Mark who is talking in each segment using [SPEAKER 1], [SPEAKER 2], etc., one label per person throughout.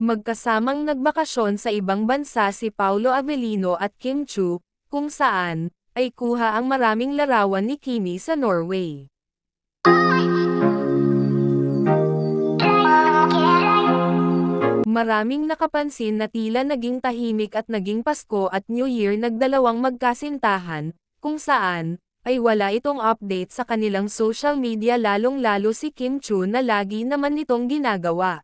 [SPEAKER 1] Magkasamang nagbakasyon sa ibang bansa si Paolo Avellino at Kim Chu, kung saan, ay kuha ang maraming larawan ni Kimi sa Norway. Maraming nakapansin na tila naging tahimik at naging Pasko at New Year nagdalawang magkasintahan, kung saan, ay wala itong update sa kanilang social media lalong-lalo si Kim Chu na lagi naman nitong ginagawa.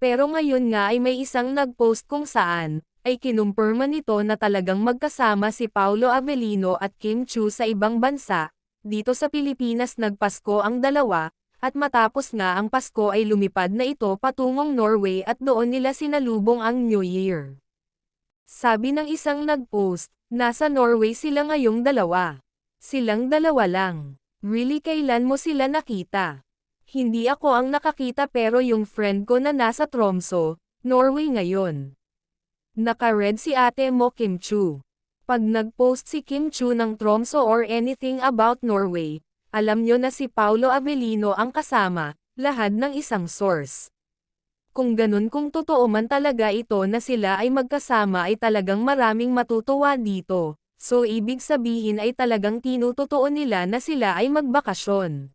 [SPEAKER 1] Pero ngayon nga ay may isang nag-post kung saan, ay kinumpirma nito na talagang magkasama si Paolo Avellino at Kim Chu sa ibang bansa. Dito sa Pilipinas nagpasko ang dalawa, at matapos nga ang Pasko ay lumipad na ito patungong Norway at doon nila sinalubong ang New Year. Sabi ng isang nag-post, nasa Norway sila ngayong dalawa. Silang dalawa lang. Really, kailan mo sila nakita? Hindi ako ang nakakita pero yung friend ko na nasa Tromsø, Norway ngayon. Naka-red si ate mo Kim Chu. Pag nag-post si Kim Chu ng Tromsø or anything about Norway, alam nyo na si Paolo Avellino ang kasama, lahat ng isang source. Kung ganun, kung totoo man talaga ito na sila ay magkasama, ay talagang maraming matutuwa dito. So ibig sabihin ay talagang tinutotoo nila na sila ay magbakasyon.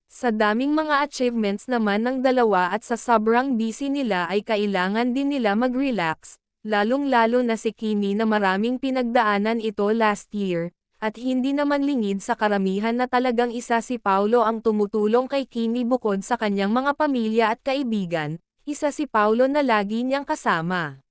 [SPEAKER 1] Sa daming mga achievements naman ng dalawa at sa sobrang busy nila ay kailangan din nila mag-relax, lalong-lalo na si Kimi na maraming pinagdaanan ito last year, at hindi naman lingid sa karamihan na talagang isa si Paolo ang tumutulong kay Kimi bukod sa kanyang mga pamilya at kaibigan, isa si Paolo na lagi niyang kasama.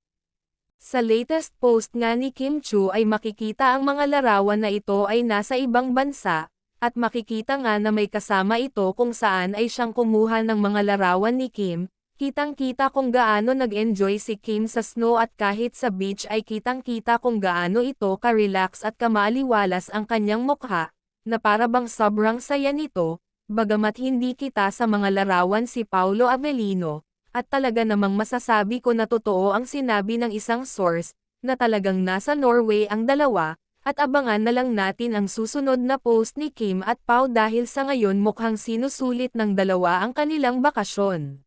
[SPEAKER 1] Sa latest post nga ni Kim Chu ay makikita ang mga larawan na ito ay nasa ibang bansa, at makikita nga na may kasama ito kung saan ay siyang kumuha ng mga larawan ni Kim. Kitang-kita kung gaano nag-enjoy si Kim sa snow at kahit sa beach ay kitang-kita kung gaano ito ka-relax at kamaliwalas ang kanyang mukha, na para bang sobrang saya nito, bagamat hindi kita sa mga larawan si Paolo Avellino, at talaga namang masasabi ko na totoo ang sinabi ng isang source, na talagang nasa Norway ang dalawa. At abangan na lang natin ang susunod na post ni Kim at Pao dahil sa ngayon mukhang sinusulit ng dalawa ang kanilang bakasyon.